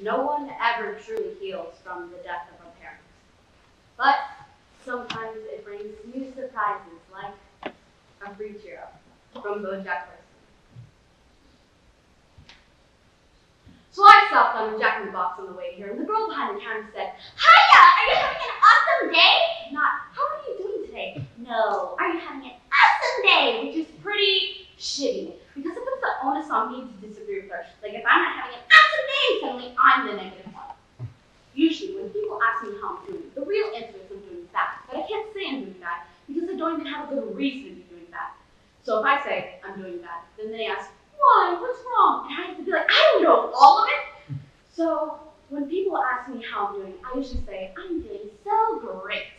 No one ever truly heals from the death of a parent. But sometimes it brings new surprises, like a free cheer up from BoJack Horseman. So I stopped on a Jack in the Box on the way here, and the girl behind the counter said, "Hiya! Are you having an awesome day?" Not, "How are you doing today?" No, "Are you having an awesome day?" Which is pretty shitty, because it puts the onus on me to disagree with her. Like, if I'm not having an awesome day, suddenly I'm the negative one. Usually, when people ask me how I'm doing, the real answer is I'm doing bad. But I can't say I'm doing bad, because I don't even have a good reason to be doing bad. So if I say I'm doing bad, then they ask, "Why? What's wrong?" And I have to be like, "I don't know all of it." So when people ask me how I'm doing, I usually say, "I'm doing so great."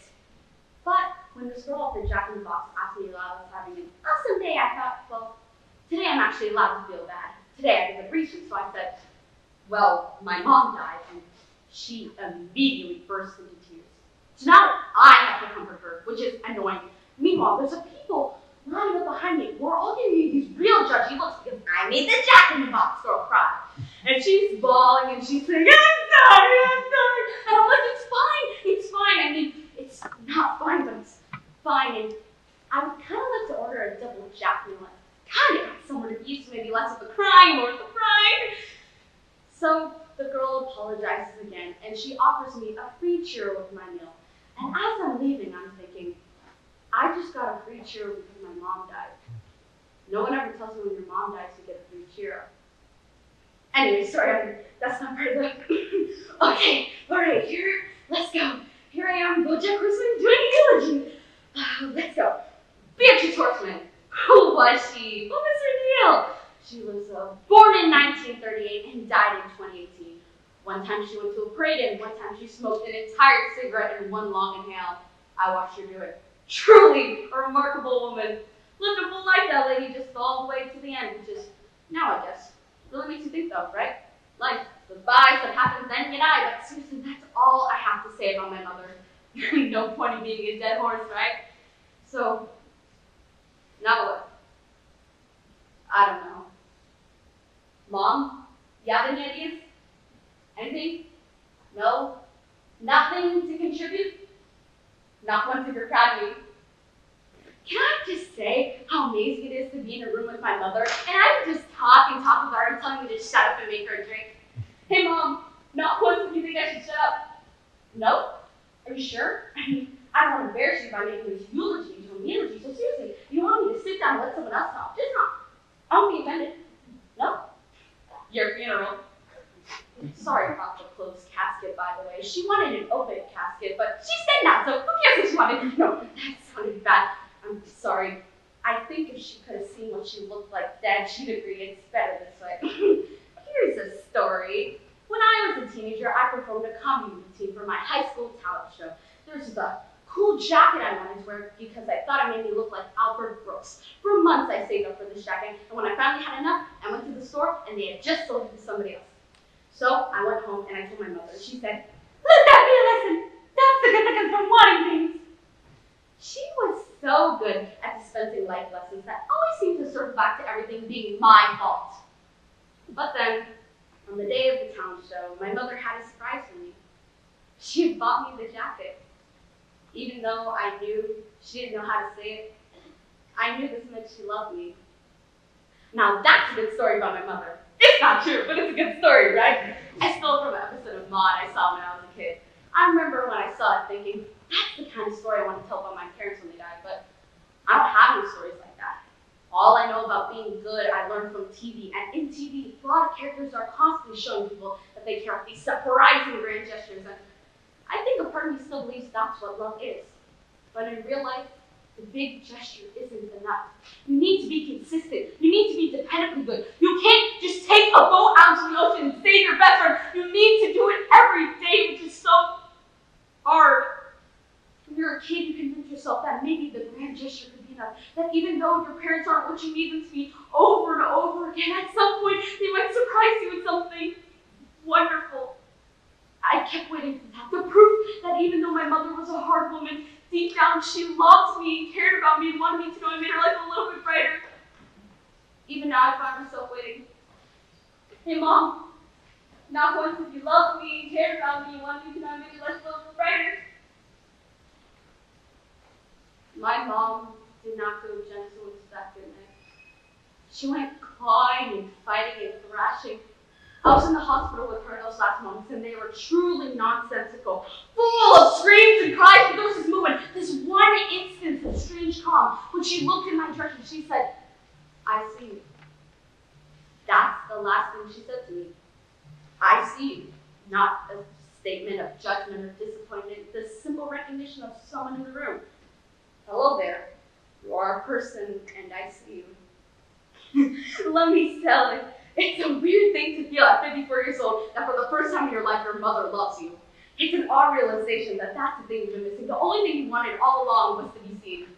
But when this girl at the Jack in the Box asked me if I was having an awesome day, I thought, well, today I'm actually allowed to feel bad. Today I have a good reason. So I said, "Well, my mom died," and she immediately burst into tears. So now I have to comfort her, which is annoying. Meanwhile, there's people lining up behind me. We're all giving me these real judgy looks because I made the Jack in the Box girl cry. And she's bawling and she's saying, "I'm sorry, I'm sorry." And I'm like, "It's fine, it's fine." I mean, it's not fine, but it's fine. And I would kind of like to order a double Jack meal. Kind of got someone to use maybe less of the crying, more of the frying. So the girl apologizes again, and she offers me a free churro with my meal. And as I'm leaving, I'm thinking, I just got a free churro because my mom died. No one ever tells you when your mom dies you get a free churro. Anyway, sorry, that's not part of the... Okay, all right, let's go. Here I am, BoJack Horseman doing a eulogy. Let's go. Beatrice Horseman. Who was she? What was her deal? She was born in 1938 and died in 2018. One time she went to a parade, and one time she smoked an entire cigarette in one long inhale. I watched her do it. Truly a remarkable woman. Lived a full life, that lady, just all the way to the end, which is now, I guess. Really makes you think, though, right? Life, goodbye, stuff happens, then you die. But seriously, that's all I have to say about my mother. No point in being a dead horse, right? So, now what? I don't know. Mom, you have any ideas? Anything? No? Nothing to contribute? Not one to be proud of me. Can I just say how amazing it is to be in a room with my mother, and I would just talk and talk with her and telling me to shut up and make her a drink? "Hey, Mom, not once do you think I should shut up." "No? Are you sure? I mean, I don't want to embarrass you by making this eulogy into a eulogy, so seriously, you want me to sit down and let someone else talk? Just not. I won't be offended." "No? Your funeral." Sorry about the closed casket, by the way. She wanted an open casket, but she said not, so who cares what she wanted? No, that sounded bad. I'm sorry. I think if she could have seen what she looked like dead, she'd agree it's better this way. Here's a story. When I was a teenager, I performed a comedy routine for my high school talent show. There was a cool jacket I wanted to wear because I thought it made me look like Albert Brooks. For months, I saved up for this jacket, and when I finally had enough, I went to the store, and they had just sold it to somebody else. So I went home, and I told my mother. She said, "Let that be a lesson. That's the significance from wanting things." She was so good at dispensing life lessons that always seemed to circle back to everything being my fault. But then, on the day of the talent show, my mother had a surprise for me. She had bought me the jacket. Even though I knew she didn't know how to say it, I knew this meant she loved me. Now that's a good story about my mother. It's not true, but it's a good story, right? I stole it from an episode of Maude I saw when I was a kid. I remember when I saw it thinking, that's the kind of story I want to tell about my parents when they died, but I don't have any stories like that. All I know about being good, I learned from TV, and in TV, a lot of characters are constantly showing people that they care about these surprising grand gestures, and I think a part of me still believes that's what love is. But in real life, the big gesture isn't enough. You need to be consistent. You need to be dependably good. You can't just take a boat out into the ocean and save your best friend. You need to do it every day, which is so hard. When you're a kid, you convince yourself that maybe the grand gesture could be enough. That even though your parents aren't what you need them to be over and over again, at some point they might surprise you with something wonderful. I kept waiting for that. The proof that even though my mother was a hard woman, deep down she loved me, cared about me, and wanted me to know and made her life a little bit brighter. Even now I find myself waiting. "Hey, Mom, Not once did you love me, care about me, want me to know many less little brighter. My mom did not go gentle into that good night. She went clawing and fighting and thrashing. I was in the hospital with her those last months, and they were truly nonsensical, full of screams and cries, but there was this moment, this one instance of strange calm. When she looked in my direction, she said, I see you. That's the last thing she said to me. I see you. Not a statement of judgment or disappointment, the simple recognition of someone in the room. Hello there. You are a person, and I see you. Let me tell you, it's a weird thing to feel at 54 years old that for the first time in your life, your mother loves you. It's an odd realization that that's the thing you've been missing. The only thing you wanted all along was to be seen. And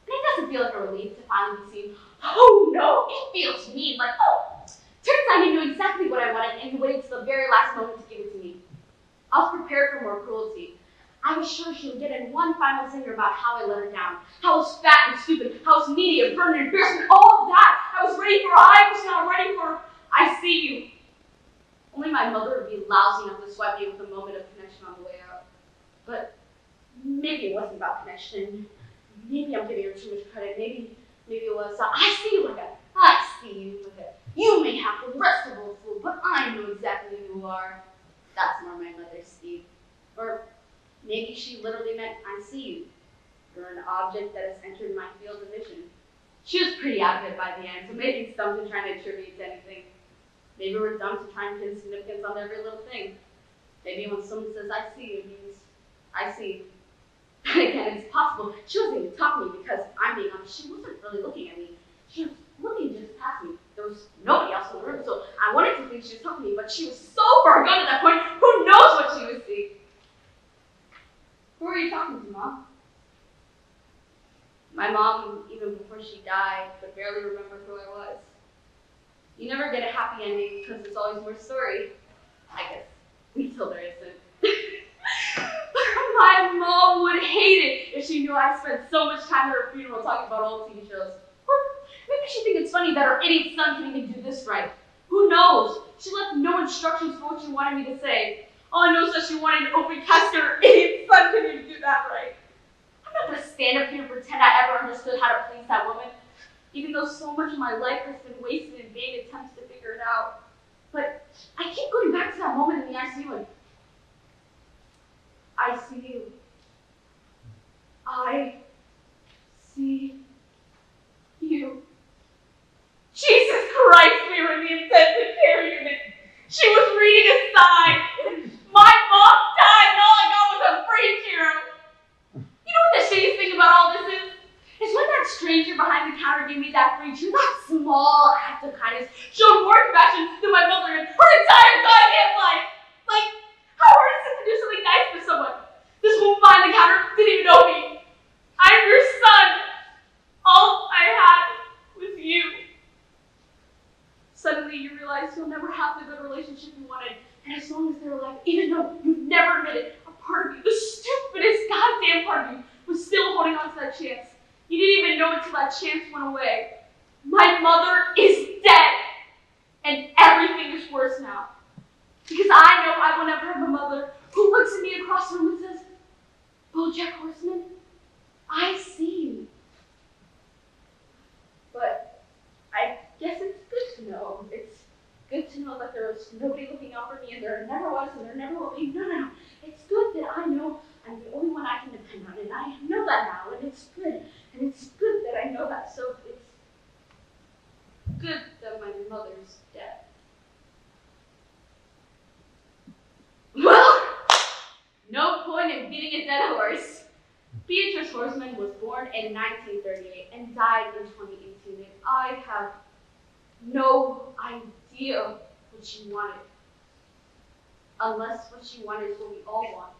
it doesn't feel like a relief to finally be seen. Oh no, it feels mean, like, oh, turns out you knew exactly what I wanted and you waited till the very last moment to give it to me. I was prepared for more cruelty. I was sure she would get in one final zinger about how I let her down, how I was fat and stupid, how I was needy and burned and embarrassment, all of that. I was ready for I was now ready for I see you. Only my mother would be lousy enough to swipe me with a moment of connection on the way out. But maybe it wasn't about connection. Maybe I'm giving her too much credit. Maybe it was, I see you like a, I see you like a, you may have the rest of a fool, but I know exactly who you are. That's more my mother's speak. Or maybe she literally meant, I see you. You're an object that has entered my field of vision. She was pretty out of it by the end, so maybe it's dumb to try to attribute to anything. Maybe we're dumb to try and pin significance on every little thing. Maybe when someone says, I see you, it means, I see. But again, it's possible. She wasn't even talking to me because, I'm being honest, she wasn't really looking at me. She was looking just past me. There was nobody else in the room, so I wanted to think she was talking to me, but she was so far gone at that point, who knows what she was seeing? Who are you talking to, Mom? My mom, even before she died, could barely remember who I was. You never get a happy ending because there's always more story. I guess, until there isn't. My mom would hate it if she knew I spent so much time at her funeral talking about old TV shows. Or maybe she thinks it's funny that her idiot son can even do this right. Who knows? She left no instructions for what she wanted me to say. All I know is that she wanted an open casket. Her idiot son couldn't even do that right. I'm not going to stand up here and pretend I ever understood how to please that woman, even though so much of my life has been wasted in vain attempts to figure it out. But I keep going back to that moment in the ICU and I see you. I see you. Jesus Christ, we were in the intensive care unit. She was reading a sign. My mom died and all I got was a brain hero. You know what the shittiest thing about all this is? Is when that stranger behind the counter gave me that free chew, that small act of kindness showed more compassion than my mother in her entire goddamn life. Like, how hard is it to do something nice for someone? This woman behind the counter didn't even know me. I'm your son. All I had was you. Suddenly you realize you'll never have the good relationship you wanted, and as long as they're alive, even though you've never admitted, a part of you, the stupidest goddamn part of you, was still holding on to that chance. You didn't even know it until that chance went away. My mother is dead, and everything is worse now. Because I know I will never have a mother who looks at me across the room and says, BoJack Horseman, I see you. But I guess it's good to know. It's good to know that there was nobody looking out for me, and there never was, and there never will be. No. It's good that I know I'm the only one I can depend on, and I know that now, and it's good. And it's good that I know that, so it's good that my mother's dead. Well, no point in beating a dead horse. Beatrice Horseman was born in 1938 and died in 2018, and I have no idea what she wanted. Unless what she wanted is what we all want.